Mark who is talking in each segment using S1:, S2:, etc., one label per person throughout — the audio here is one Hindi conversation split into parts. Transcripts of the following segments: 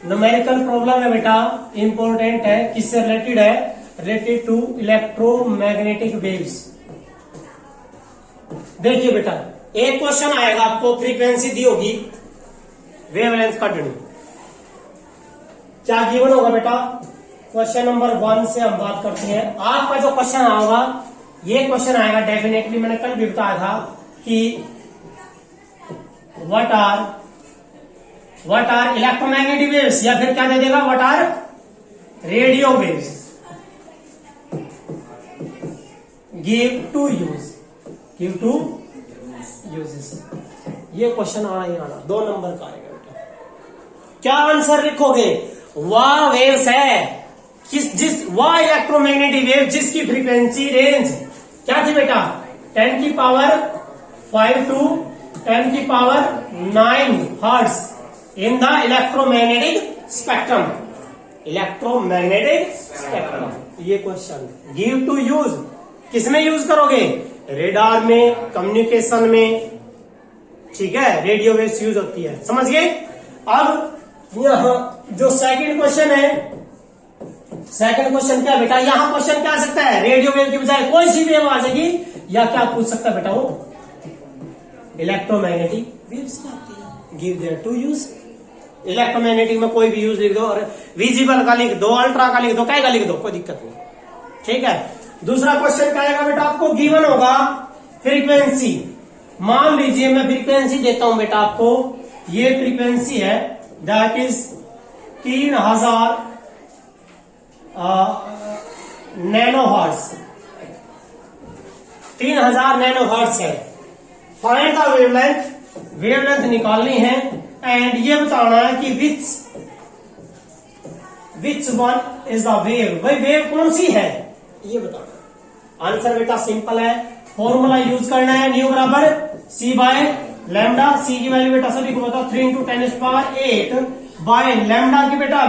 S1: न्यूमेरिकल प्रॉब्लम है बेटा, इंपॉर्टेंट है, किससे रिलेटेड है, रिलेटेड टू इलेक्ट्रोमैग्नेटिक वेव्स। देखिए बेटा, एक क्वेश्चन आएगा आपको, फ्रीक्वेंसी दी होगी, वेवलेंथ का ढूंढो। क्या गिवन होगा बेटा? क्वेश्चन नंबर 1 से हम बात करते हैं। आपका जो क्वेश्चन आएगा, ये क्वेश्चन आएगा डेफिनेटली, मैंने कल भी बताया था कि व्हाट आर इलेक्ट्रोमैग्नेटिक वेव्स, या फिर क्या दे देगा, what are radio waves, give two uses. ये क्वेश्चन आना ही आना, 2 नंबर का आएगा बेटा। क्या आंसर लिखोगे? वह वेव्स है वह इलेक्ट्रोमैग्नेटिक वेव जिसकी फ्रीक्वेंसी रेंज क्या थी बेटा, 10 की पावर 5 टू 10 की power 9 hertz in the electromagnetic spectrum. ये क्वेश्चन गिव टू यूज, किसमें यूज करोगे? रेडार में, कम्युनिकेशन में, ठीक है, रेडियो वेव्स यूज होती है, समझ गए। अब यहां जो सेकंड क्वेश्चन है, सेकंड क्वेश्चन क्या बेटा, यहां क्वेश्चन क्या आ सकता है, रेडियो वेव की बजाय कोई सी वेव आ जाएगी, या क्या पूछ सकता है बेटा, वो इलेक्ट्रोमैग्नेटिक वेव्स क्या आती है, give their two use. Electromagnetic में कोई भी यूज लिख दो, और विजिबल का लिख दो, अल्ट्रा का लिख दो, क्या का लिख दो, कोई दिक्कत नहीं, ठीक है। दूसरा क्वेश्चन क्या आएगा बेटा, आपको गिवन होगा फ्रीक्वेंसी। मान लीजिए मैं फ्रीक्वेंसी देता हूं बेटा आपको, ये फ्रीक्वेंसी है, that is 3000 nano hertz, 3000 nano hertz है। फाइंड द वेवलेंथ, वेवलेंथ निकालनी है, एंड ये बताना है कि which one is the wave, भाई वेव कौन सी है, ये बताना। आंसर बेटा सिंपल है, फॉर्मूला यूज करना है, न्यू बराबर सी बाय लैम्डा। सी की वैल्यू बेटा सभी को बताओ, 3 × 10⁸ बाय लैम्डा की बेटा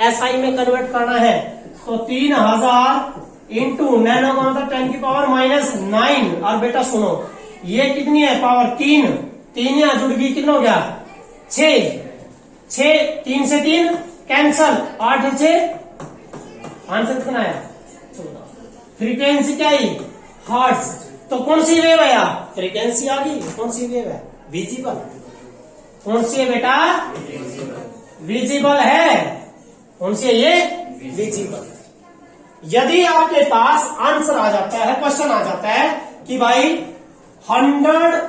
S1: एसआई में कन्वर्ट करना है, तो 3000 इंटू नैनो का मतलब 10 की पावर -9। और बेटा सुनो, ये कितनी है, पावर 3 यहां जुड़ गई, कितना हो गया, 6, 3 से 3 कैंसल, 8 से 6, आंसर कितना आया, 14। फ्रीक्वेंसी क्या है, हर्ट्ज, तो कौन सी वेव है यार, फ्रीक्वेंसी आ गई, कौन सी वेव है, विजिबल, कौन सी है बेटा, विजिबल है, कौन सी है ये, विजिबल। यदि आपके पास आंसर आ जाता है, क्वेश्चन आ जाता है कि भाई 100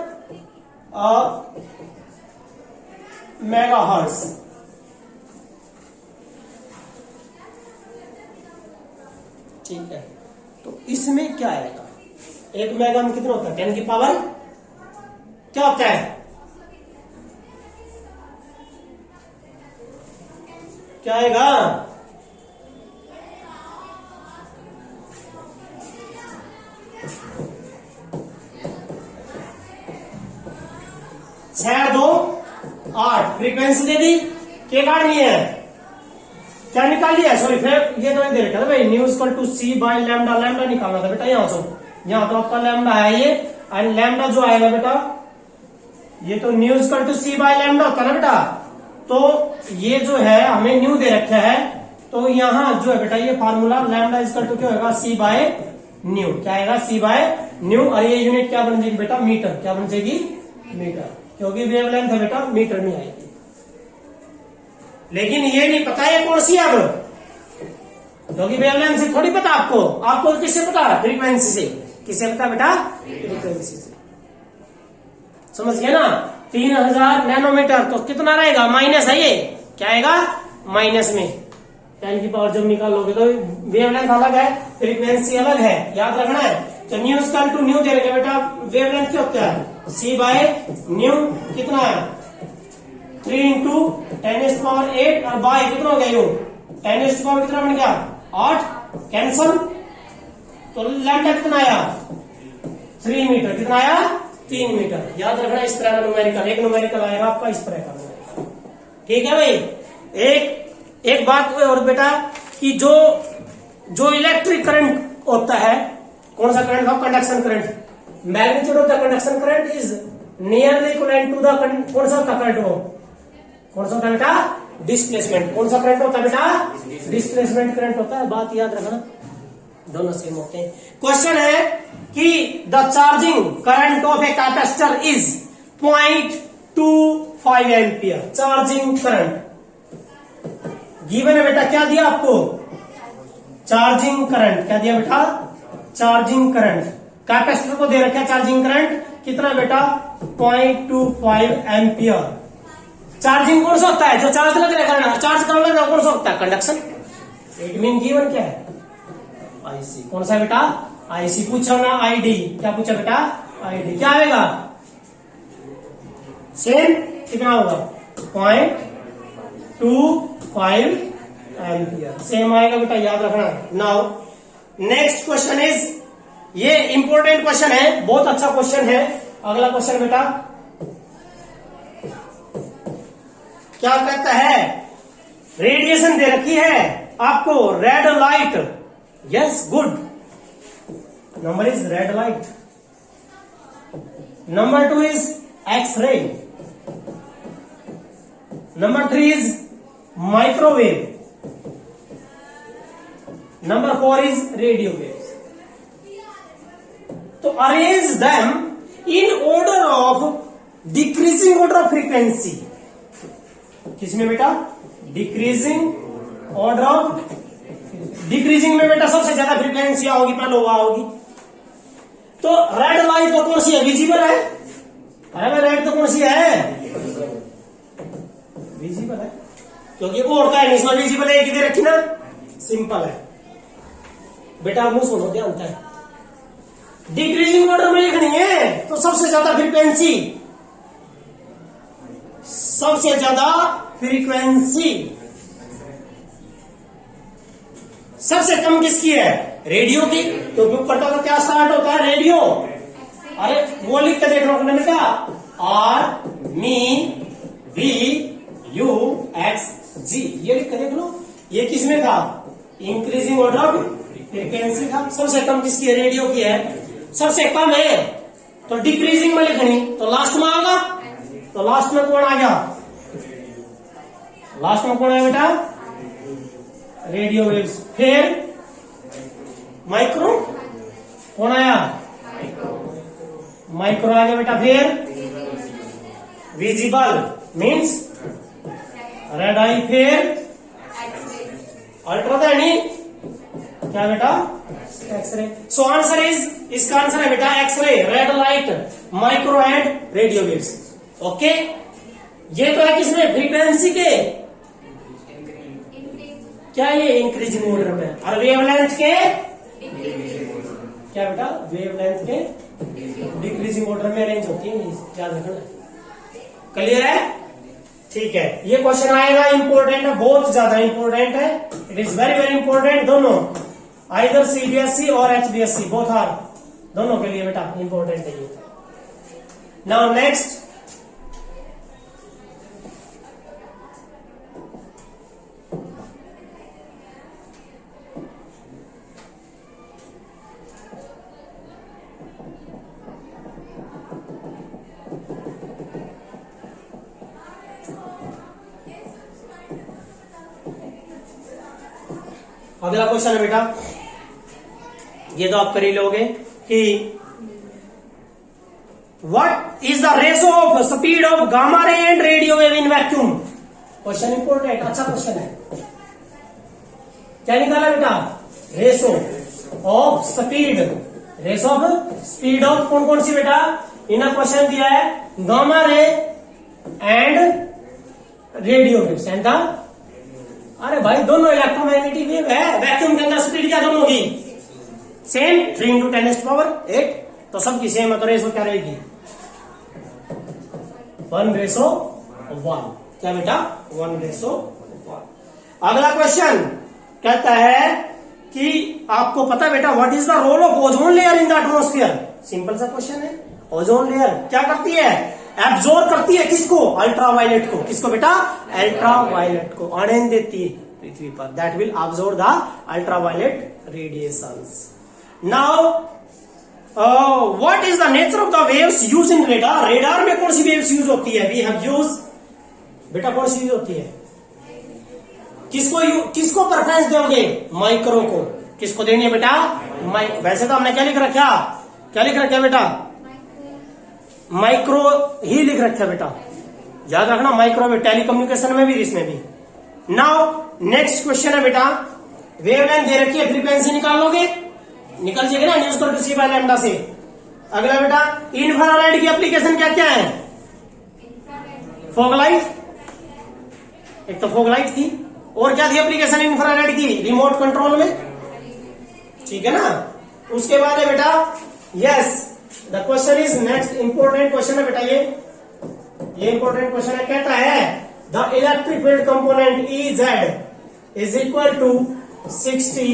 S1: मेगाहर्ट्ज, ठीक है, तो इसमें क्या आएगा, 1 मेगा में कितना होता है, 10 की पावर क्या होता है, क्या आएगा, छह 2 8। फ्रीक्वेंसी दे दी, क्या काटनी है, क्या निकाल लिया, सॉरी फिर ये तो नहीं दे रखा था भाई, nu equal to c by lambda, lambda निकालना था बेटा, यहां से यहां तो आपका लैम्डा है ये, एंड लैम्डा जो आएगा बेटा, ये तो nu equal to c by lambda होता है ना बेटा, तो ये जो है हमें न्यू दे रखा है, तो यहां जो है बेटा ये फार्मूला लैम्डा इक्वल टू क्या होगा, सी बाय न्यू, क्या आएगा, सी बाय न्यू। और ये यूनिट क्या बन जाएगी बेटा, मीटर, क्या बन जाएगी, मीटर, क्योंकि वेवलेंथ है बेटा मीटर में आएगी। लेकिन ये नहीं पता है कौन सी, अब क्योंकि वेवलेंथ से थोड़ी पता आपको किससे पता, फ्रीक्वेंसी से। किससे पता बेटा, फ्रीक्वेंसी से, समझ गए ना। 3000 नैनोमीटर, तो कितना रहेगा, माइनस है ये, क्या आएगा, माइनस में 10 की पावर जब निकालोगे तो वेवलेंथ अलग है, फ्रीक्वेंसी अलग है, याद रखना है। तो न्यू इक्वल टू न्यू दे रखा बेटा, वेवलेंथ क्या होता है, सी बाय न्यू, कितना है 3 × 10⁸, और बाय कितना हो गया, यू 10⁻, कितना बन गया 8, कैंसल, तो लैम्डा कितना आया 3 मीटर, कितना आया 3 मीटर। याद रखना इस तरह का न्यूमेरिकल, एक न्यूमेरिकल आएगा आपका इस तरह का न्यूमेरिकल, ठीक है भाई। एक बात और बेटा कि जो इलेक्ट्रिक करंट होता है, कौन सा करंट था, conduction current, magnitude of the conduction current is nearly equivalent to the, कौन सा करंट हो, कौन सा बेटा, डिस्प्लेसमेंट। कौन सा करंट होता है बेटा? डिस्प्लेसमेंट करंट होता है। बात याद रखना, दोनों सेम होते हैं। क्वेश्चन है कि the charging current of a capacitor is 0.25 ampere. Charging current given है बेटा, क्या दिया आपको? Charging current. क्या दिया बेटा? Charging current. कैपेसिटर को दे रखा चार्जिंग करंट कितना बेटा? 0.25 एम्पियर। चार्जिंग कौन सा होता है? जो चार्ज लग रहा है, चार्ज करने लगा कौन सा होता है? कंडक्शन। इट मीन गिवन क्या है? आईसी। कौन सा बेटा? आईसी। पूछा ना आईडी। क्या पूछा बेटा? आईडी। क्या आएगा? सेम कितना होगा? 0.25 एम्पियर। सेम आएगा बेटा, याद रखना। नाउ नेक्स्ट क्वेश्चन इज, ये इंपॉर्टेंट क्वेश्चन है, बहुत अच्छा क्वेश्चन है। अगला क्वेश्चन बेटा क्या कहता है? रेडिएशन दे रखी है आपको, red light. Yes, good. Number is red light. Number 2 is x ray. Number 3 is microwave. Number 4 is radio waves. तो arrange them in order of decreasing order of frequency. किसमें बेटा? Decreasing order of. डिक्रीजिंग में बेटा सबसे ज्यादा फ्रीक्वेंसी होगी, पहले हुआ होगी। तो रेड लाइट तो कौन सी है? विजिबल है। अरे भाई रेड तो कौन सी है? विजिबल है, क्योंकि वो होता है नहीं, इसमें विजिबल है, एक दे रखी ना, सिंपल है बेटा। मुंह सुनो, ध्यान है। डिक्रीजिंग ऑर्डर में लिखनी है तो सबसे ज्यादा फ्रीक्वेंसी, सबसे ज्यादा फ्रीक्वेंसी। सबसे कम किसकी है? रेडियो की। तो ऊपर का क्या स्टार्ट होता है? रेडियो। अरे वो लिख के देख लो अपने बेटा, R me V U X G, ये लिख के देख लो। ये किसमें था? इंक्रीजिंग ऑर्डर ऑफ फ्रीक्वेंसी था। सबसे कम किसकी है? रेडियो की है। सबसे कम है तो डिक्रीजिंग में लिखनी, तो लास्ट में आएगा। तो लास्ट में कौन आ गया? लास्ट में कौन आया बेटा? Radio waves. फिर माइक्रो कौन आया? माइक्रो आ गया बेटा। फिर विजिबल मीन्स रेड आई। फिर अल्ट्रा था नहीं क्या बेटा? एक्सरे। सो आंसर इज, इसका आंसर है बेटा x ray, red light, micro and radio waves. Okay, ये तो है किसमें? फ्रीक्वेंसी के। क्या ये इंक्रीजिंग ऑर्डर में? और वेवलेंथ के क्या बेटा? वेवलेंथ के डिक्रीजिंग ऑर्डर में अरेंज होती है, याद रखना। क्लियर है? ठीक है, ये क्वेश्चन आएगा, इंपॉर्टेंट है, बहुत ज्यादा इंपॉर्टेंट है। It is very very important. दोनों, आइदर सीबीएसई और एचबीएसई, बोथ आर, दोनों के लिए बेटा इंपॉर्टेंट है ये। नाउ नेक्स्ट, अगला क्वेश्चन है बेटा, ये तो आप कर ही लोगे कि what is the ratio of speed of gamma ray and radio wave in vacuum. Question important, अच्छा क्वेश्चन है। क्या निकाला बेटा? Ratio of speed, ratio of speed of कौन कौन सी बेटा? इन्हें क्वेश्चन दिया है gamma ray and radio waves and the, अरे भाई दोनों इलेक्ट्रोमैग्नेटिक वेव है, वैक्यूम के अंदर स्पीड क्या दोनों की सेम, 3 × 10⁸, तो सबकी सेम है, तो रेशो क्या रहेगी? 1:1। क्या बेटा? 1:1। अगला क्वेश्चन कहता है कि आपको पता है बेटा what is the role of ozone layer in the atmosphere. Simple सा क्वेश्चन है। ओजोन लेयर क्या करती है? एब्जॉर्ब करती है किसको? अल्ट्रावायलेट को। किसको बेटा? अल्ट्रावायलेट को आने देती है पृथ्वी पर। That will absorb the ultraviolet radiations. Now what is the nature of the waves use in radar. Radar में कौन सी वेव्स यूज होती है? वी हैव यूज, बेटा कौन सी यूज होती है? किसको प्रेफरेंस दोगे? माइक्रो को। किसको देनी है बेटा? वैसे तो हमने क्या लिख रखा बेटा? माइक्रो ही लिख रखा बेटा, याद रखना। माइक्रो में टेलीकम्युनिकेशन में भी, इसमें भी। नाउ नेक्स्ट क्वेश्चन है बेटा, वेवलेंथ दे रखी है, फ्रीक्वेंसी निकाल लोगे? निकल जाएगी ना, न्यूज कर सी बाय लैम्डा से। अगला बेटा, इंफ्रारेड की एप्लीकेशन क्या क्या है? फॉग लाइट, एक तो फॉग लाइट थी, और क्या थी एप्लीकेशन इंफ्रारेड की? रिमोट कंट्रोल में, ठीक है ना। उसके बाद है बेटा, yes the question is next important question है बेटा, ये इंपोर्टेंट क्वेश्चन है। कहता है the electric field component EZ is equal to 60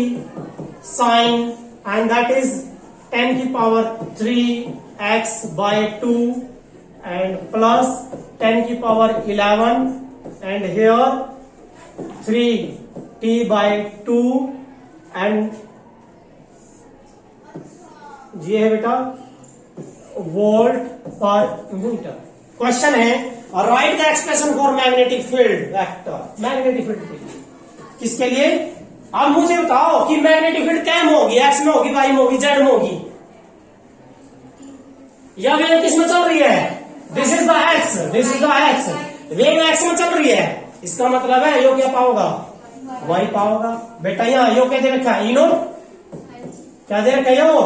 S1: sine and that is 10 की power 3x by 2 and plus 10 की power 11 and here 3t by 2 and ये है बेटा वोल्ट पर मीटर। क्वेश्चन है right the expression for magnetic field vector. Magnetic field के लिए, किसके लिए? अब मुझे बताओ कि मैग्नेटिक फील्ड क्या में होगी? एक्स में होगी, वाई में होगी, जेड में होगी, या वेव किस में चल रही है? This is the x, this is the x. Wave x में चल रही है, इसका मतलब है यो क्या पाओगा? वाई पाओगा। बेटा यहाँ यो क्या दे रखा है? E naught. क्या दे रखा है? यो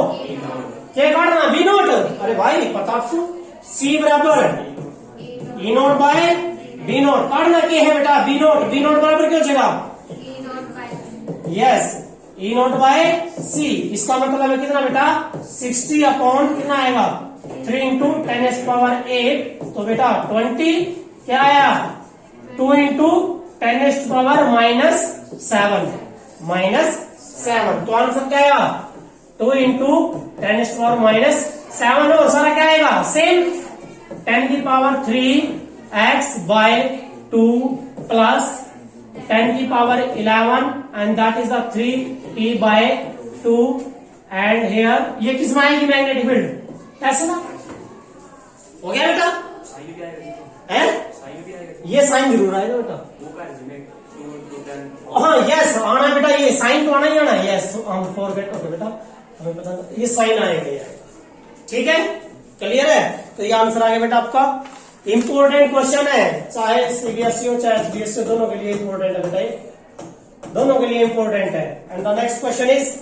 S1: क्या काटना? B naught. अरे भाई पता तो, सी बराबर E naught by B naught. काटना क्या है बेटा? B note. बी नोट बराबर क्या हो जाएगा? यस, ई नोट बाय सी। इसका मतलब है कितना बेटा? 60 अपॉन कितना आएगा? 3 इंटू 10⁸ तो बेटा 20 क्या आया? 2 इंटू 10⁻⁻7 -7। तो आंसर क्या आएगा? 2 इंटू 10⁻⁻7 और सारा क्या आएगा? सेम 10 की पावर 3x by 2 प्लस 10 की power 11 and that is the 3t by 2 and here ये किस में आएगी? Magnetic field. ऐसे ना हो गया बेटा? है ये साइन जरूर आएगा बेटा। हाँ यस आना बेटा, ये साइन तो आना ही आना। यस हम फॉरगेट हो बेटा, हमें पता ये साइन आएगा। ठीक है, क्लियर है? तो ये आंसर आ गया बेटा आपका। इंपोर्टेंट क्वेश्चन है, चाहे सीबीएसई हो चाहे एसबीएसई हो, दोनों के लिए इंपोर्टेंट है बेटा, ये दोनों के लिए इंपोर्टेंट है। And the next question is,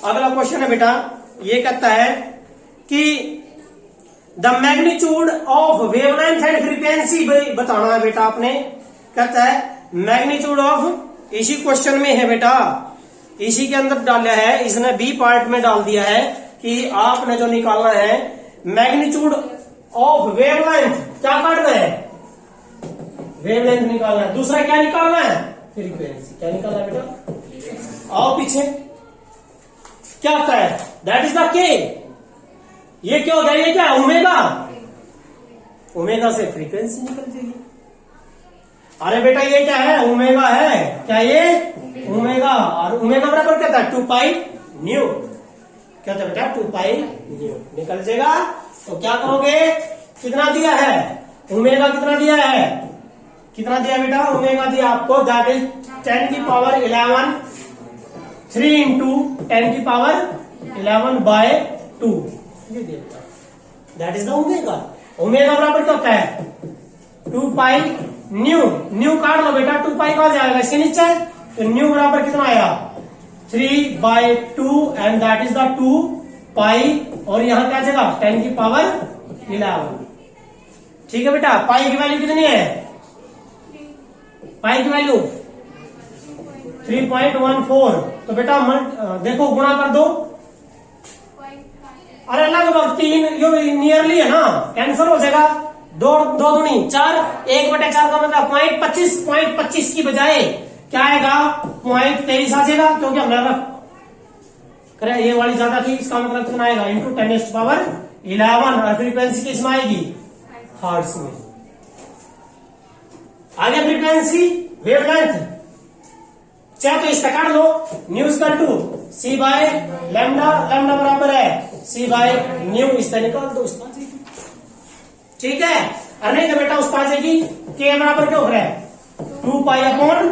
S1: अगला क्वेश्चन है बेटा, ये कहता है कि the magnitude of wavelength and frequency बताना है बेटा आपने। कहता है मैग्नीट्यूड ऑफ, इसी क्वेश्चन में है बेटा, इसी के अंदर डाला है, इसने बी पार्ट में डाल दिया है कि आपने जो निकालना है मैग्नीट्यूड ऑफ वेवलेंथ, क्या काटना है? वेवलेंथ निकालना है। दूसरा क्या निकालना है? फ्रीक्वेंसी। क्या निकालना है बेटा? आओ पीछे, क्या होता है? दैट इज द के। ये क्या हो गया? ये क्या है? ओमेगा। ओमेगा से फ्रीक्वेंसी निकल जाएगी। अरे बेटा ये क्या है? ओमेगा है। क्या ये? ओमेगा। और ओमेगा बराबर क्या था? 2 पाई न्यू। क्या था बेटा? 2 पाई न्यू निकल जाएगा। तो क्या कहोगे? कितना दिया है? ओमेगा कितना दिया है? कितना दिया बेटा? ओमेगा दिया आपको, दैट इज 10 की पावर 11 3 इंटू 10 की पावर 11 बाय 2, ये दिया, that is the omega. Omega बराबर क्या होता है? 2 पाई न्यू। न्यू काट लो बेटा, 2 पाई कहा जाएगा इसके नीचे, तो न्यू बराबर कितना आया? 3/2 एंड दैट इज द 2 पाई, और यहां क्या जगह? 10 की पावर 11। ठीक है बेटा, पाई की वैल्यू कितनी है? पाई की वैल्यू 3.14। तो बेटा देखो गुणा कर दो। अरे लगभग 3, यो नियरली है ना, कैंसिल हो जाएगा। 2 दूनी 4, 1/4 का मतलब 0.25 की बजाय क्या आएगा? 0.23 आ जाएगा, क्योंकि हमने करे ये वाली ज्यादा थी, इसका मतलब कितना आएगा? इंटू 10⁻11। और फ्रीक्वेंसी किस में आएगी? हर्ट्ज में। आगे फ्रीक्वेंसी वेवलेंथ, चाहे तो इसका काट लो, न्यूज का 2 सी बाय लैम्डा, लैम्डा बराबर है सी बाय न्यू, इसका निकाल दो, इसका ठीक है। और नहीं तो बेटा उस पास जाएगी, के बराबर क्या हो रहा है? 2 पाई अपॉन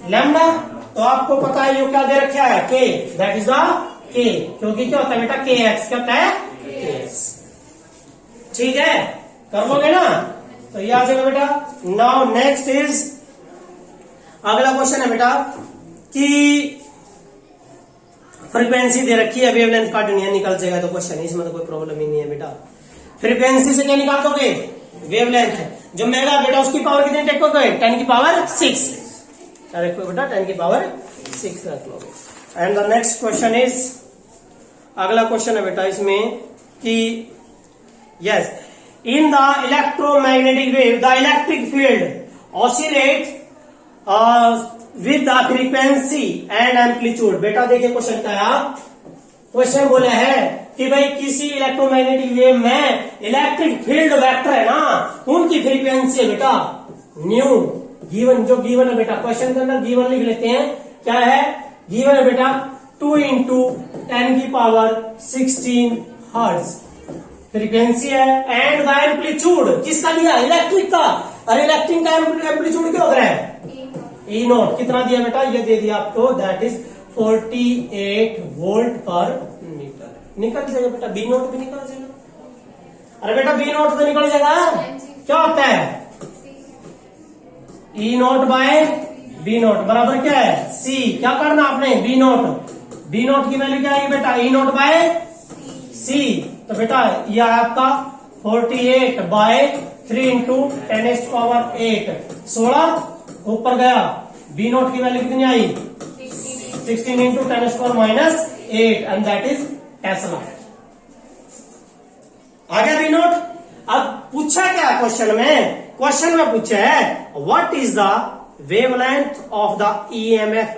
S1: लैम्डा। तो आपको पता है ये क्या दे रखा है, के, दैट इज द के, क्योंकि क्या होता है बेटा, के एक्स, क्या होता है, के एक्स। ठीक है, कर लोगे ना, तो ये आ जाएगा बेटा। नाउ नेक्स्ट इज, अगला क्वेश्चन है बेटा कि फ्रीक्वेंसी दे रखी है, वेवलेंथ काटनी है, निकल जाएगा तो क्वेश्चन, इसमें तो कोई प्रॉब्लम ही नहीं है बेटा। फ्रीक्वेंसी से क्या निकाल दोगे, वेवलेंथ। जो मेगा बेटा उसकी पावर कितनी टेक करोगे, 10 की पावर 6 रखो बेटा, 10 की पावर 6 रख लोगे। And the next question is, अगला क्वेश्चन है बेटा इसमें कि yes, in the electromagnetic wave the electric field oscillate with the frequency and amplitude. बेटा देखिए क्वेश्चन क्या है, क्वेश्चन बोले है कि भाई किसी इलेक्ट्रोमैग्नेटिक वेव में इलेक्ट्रिक फील्ड वेक्टर है ना, उनकी फ्रीक्वेंसी है बेटा न्यू। गिवन, जो गिवन है बेटा क्वेश्चन के अंदर गिवन लिख लेते हैं, क्या है गिवन है बेटा, 2 इंटू 10 की पावर 16 हर्ट्ज फ्रीक्वेंसी है। एंड द एम्पलीट्यूड किसका दिया, इलेक्ट्रिक का। और इलेक्ट्रिक का एम्पलीट्यूड क्या हो रहा है, ई नॉट। कितना दिया बेटा, ये दे दिया आपको, दैट इज 48 वोल्ट पर मीटर। निकल जाएगा बेटा, बी नोट भी निकल जाएगा। अरे बेटा बी नोट तो निकल जाएगा, क्या होता है, E naught by B note बराबर क्या है, सी। क्या करना आपने, बी नोट, बी नोट की वैल्यू क्या आएगी बेटा, ई नोट बाय सी। तो बेटा यह आपका 48 बाय 3 इंटू 10⁸, 16 ऊपर गया। बी नोट की वैल्यू कितनी आई, 16 into 10⁻⁸ and that is tesla. आ गया बी नोट। अब पूछा क्या क्वेश्चन में, क्वेश्चन में पूछा है what is the wavelength of the EMF,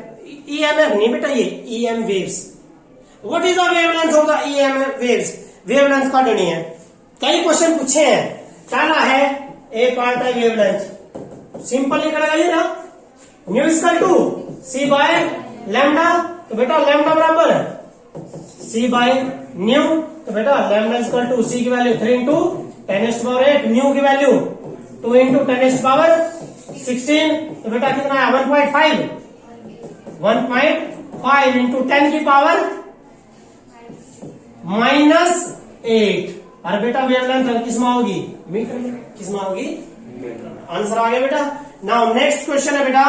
S1: EMF नहीं बेटा ये EM waves. What is the wavelength of the EMF waves, wavelength का ढूंढनी है। कई क्वेश्चन पूछे हैं, कहना है एक पार्ट है वेवलेंथ, सिंपल निकलेगा ये ना, nu equal to c by lambda. तो बेटा लैम्डा बराबर सी बाय न्यू। तो बेटा लैम्डा इक्वल टू सी की वैल्यू 3 इंटू 10⁸, न्यू की वैल्यू 2 इंटू 10⁻16। तो बेटा कितना है 1.5, 1.5 इंटू 10 की पावर -8। अरे बेटा वेवलेंथ किस में होगी, मीटर में। किस में होगी, आंसर आ गया बेटा। नाउ नेक्स्ट क्वेश्चन है बेटा,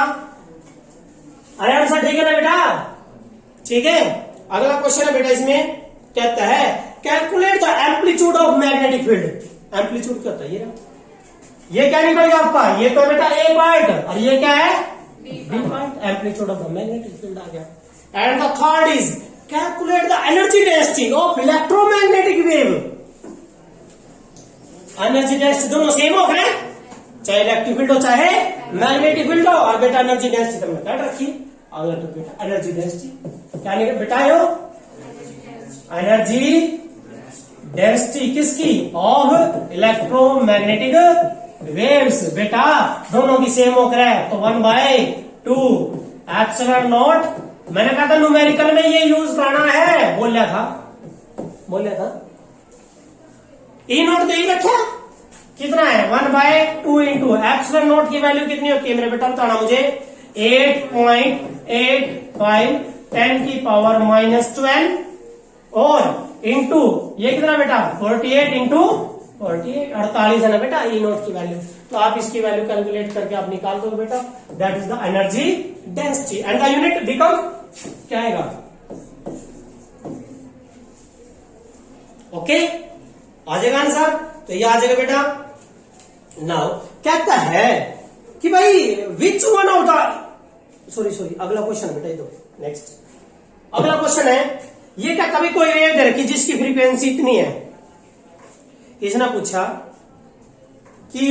S1: अरे आंसर ठीक है ना बेटा, ठीक है। अगला क्वेश्चन है बेटा, इसमें कहता है calculate the amplitude of magnetic field. Amplitude क्या होता है, ये क्या निकलेगा आपका, ये तो बेटा ए पार्ट और ये क्या है B part, amplitude of the magnetic field आ गया। And the third is calculate the energy density of electromagnetic wave. Energy density दोनों सेम हो गए, चाहे इलेक्ट्रिक फील्ड हो चाहे मैग्नेटिक फील्ड हो। और बेटा एनर्जी डेंसिटी तुमने काट रखी, अगर तो बेटा एनर्जी डेंसिटी क्या निकल बेटा, एनर्जी डेंसिटी किसकी, ऑफ इलेक्ट्रोमैग्नेटिक वेव्स। बेटा दोनों की सेम हो रहा है, तो 1/2 एप्सिलॉन नॉट। मैंने कहा था न्यूमेरिकल में ये यूज करना है, बोल लिया था। ई नोट तो ही रखा, कितना है 1/2 इंटू एप्सिलॉन नोट की वैल्यू कितनी होती है मेरे बेटा बताना मुझे, 8.85 10 की पावर -12 और इंटू ये कितना बेटा 48 इंटू 48 है ना बेटा ई नोट की वैल्यू। तो आप इसकी वैल्यू कैलकुलेट करके आप निकाल दो बेटा, that is the energy density and the unit become क्या आएगा, ओके आ जाएगा आंसर। तो ये आ जाएगा बेटा। नाउ कहता है कि भाई which one of the, sorry अगला क्वेश्चन है बेटा, ये दो नेक्स्ट अगला क्वेश्चन है, ये क्या कभी कोई वेव दे रखी जिसकी फ्रीक्वेंसी इतनी है। इसने पूछा कि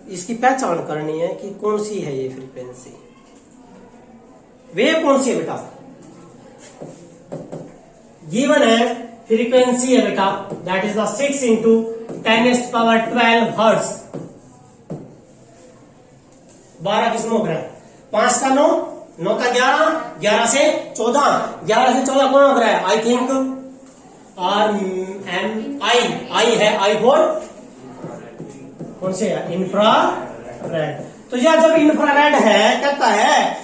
S1: इसकी पहचान करनी है कि कौन सी है ये फ्रीक्वेंसी, वेव कौन सी है बेटा। गिवन है फ्रीक्वेंसी है बेटा, that is the 6 into 10⁻12 hertz. 12 किसमें हो रहा है, 5 का 9, 9 का 11, 11 से 14, 11 से 14 कौन हो रहा है, आई थिंक आई है, आई फॉर कौन से है, इंफ्रा रेड। तो यह जब इंफ्रारेड है, कहता है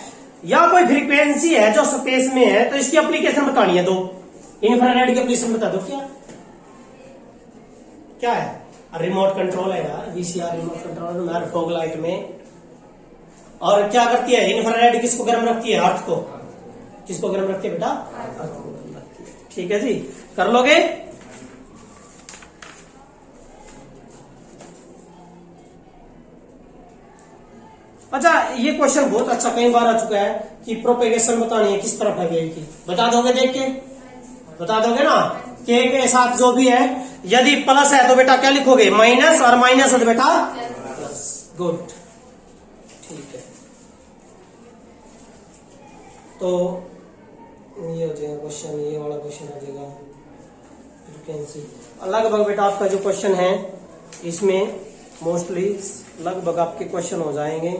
S1: या कोई फ्रीक्वेंसी है जो स्पेस में है, तो इसकी एप्लीकेशन बतानी है। दो इंफ्रारेड की एप्लीकेशन बता दो। क्या है? रिमोट कंट्रोल है यार, VCR remote control fog light में। और क्या करती है इंफ्रारेड? किसको गर्म रखती है? अर्थ को। किसको गर्म रखती है बेटा? अर्थ को गर्म रखती है। ठीक है जी, कर लोगे? अच्छा, ये क्वेश्चन बहुत अच्छा कई बार आ चुका है कि प्रोपेगेशन बतानी है किस तरफ है वेव की। बता दोगे? देख के बता दोगे ना? के साथ जो भी है, यदि प्लस है तो बेटा क्या लिखोगे? माइनस, और माइनस है तो बेटा प्लस। गुड, ठीक है। तो ये हो जाएगा क्वेश्चन, ये वाला क्वेश्चन हो जाएगा फ्रीक्वेंसी। लगभग बेटा आपका जो क्वेश्चन है इसमें मोस्टली लगभग आपके क्वेश्चन हो जाएंगे।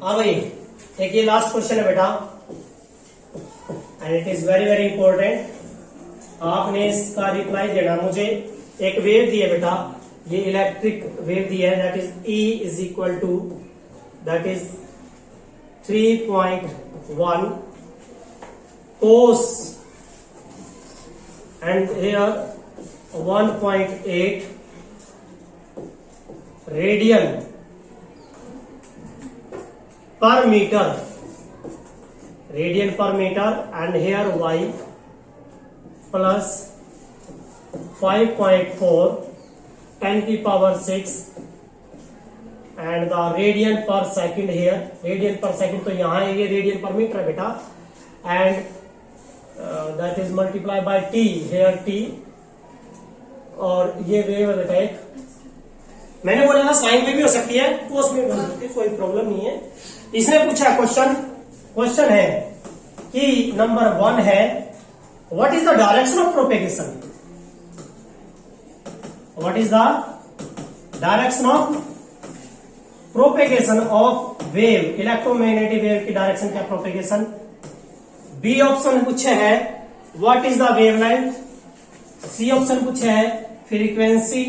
S1: हाँ भाई, एक ये लास्ट क्वेश्चन है बेटा, and it is very very important. आपने इसका रिप्लाई देना मुझे। एक वेव दी है बेटा, ये इलेक्ट्रिक वेव दी है, that is E is equal to that is 3.1 cos and here 1.8 radian per meter, radian per meter, and here y plus 5.4 10 की power 6 and the radian per second here, radian per second तो यहाँ ये radian per meter है बेटा, and that is multiplied by t, here t, और ये वेव है बेटा एक, मैंने बोला ना साइन में भी हो सकती है, कोस में भी हो सकती है, कोई प्रॉब्लम नहीं है। इसने पूछा क्वेश्चन है कि नंबर 1 है, what is the direction of propagation? What is the direction of propagation of wave, electromagnetic wave की डायरेक्शन क्या प्रोपेगेशन? बी ऑप्शन पूछे है what is the wavelength, C option पूछे है फ्रीक्वेंसी,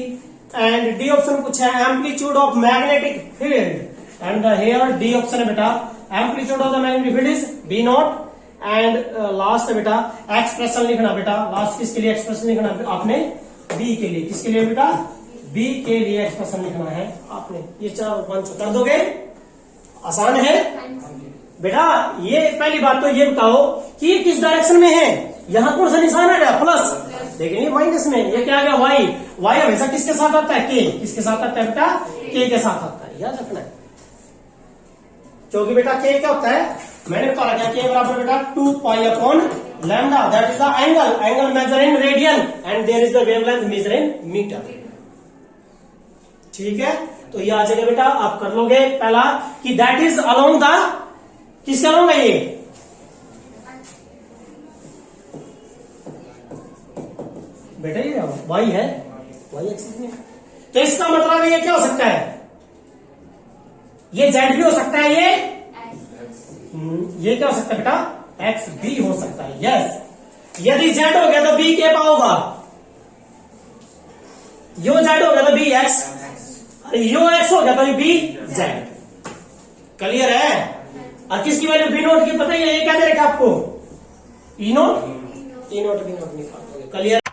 S1: एंड डी ऑप्शन पूछा है amplitude of magnetic field, and here D option है बेटा amplitude of the magnetic field is B naught, and last है बेटा एक्सप्रेशन लिखना बेटा, लास्ट किसके लिए एक्सप्रेशन लिखना आपने? बी के लिए। किसके लिए बेटा? बी के लिए एक्सप्रेशन लिखना है आपने। ये 4 पंच कर दोगे? आसान है बेटा। ये पहली बात तो ये बताओ कि ये किस डायरेक्शन में है? यहां कौन सा निशान है? प्लस, लेकिन ये माइनस में। ये क्या आ गया? वाई। वाई हमेशा किसके साथ आता है? के। किसके साथ आता है बेटा? के के साथ आता है, याद रखना है। क्योंकि बेटा के क्या होता है? मैंने बता रखा के बराबर बेटा 2 pi upon lambda, that is the angle measure in radian, and there is the wavelength measure in metre. ठीक है, तो ये आ जाएगा बेटा, आप कर लोगे पहला कि दैट इज अलोंग द, किसके अलोंग है ये? बेटा ये वाई है, वाई एक्सिस में। तो इसका मतलब ये क्या हो सकता है? ये जेड भी हो सकता है, ये क्या हो सकता है बेटा? एक्स भी हो सकता है। यस, यदि जेड हो गया तो बी के पास होगा, यो जेड हो गया तो बी एक्स, यो एक्स हो गया तो बी जेड। क्लियर है? और किसकी वैल्यू बी नोट की पता ही है, ये क्या दे रखा आपको? ई नोट, ई नोट बी नोट निकाल। क्लियर?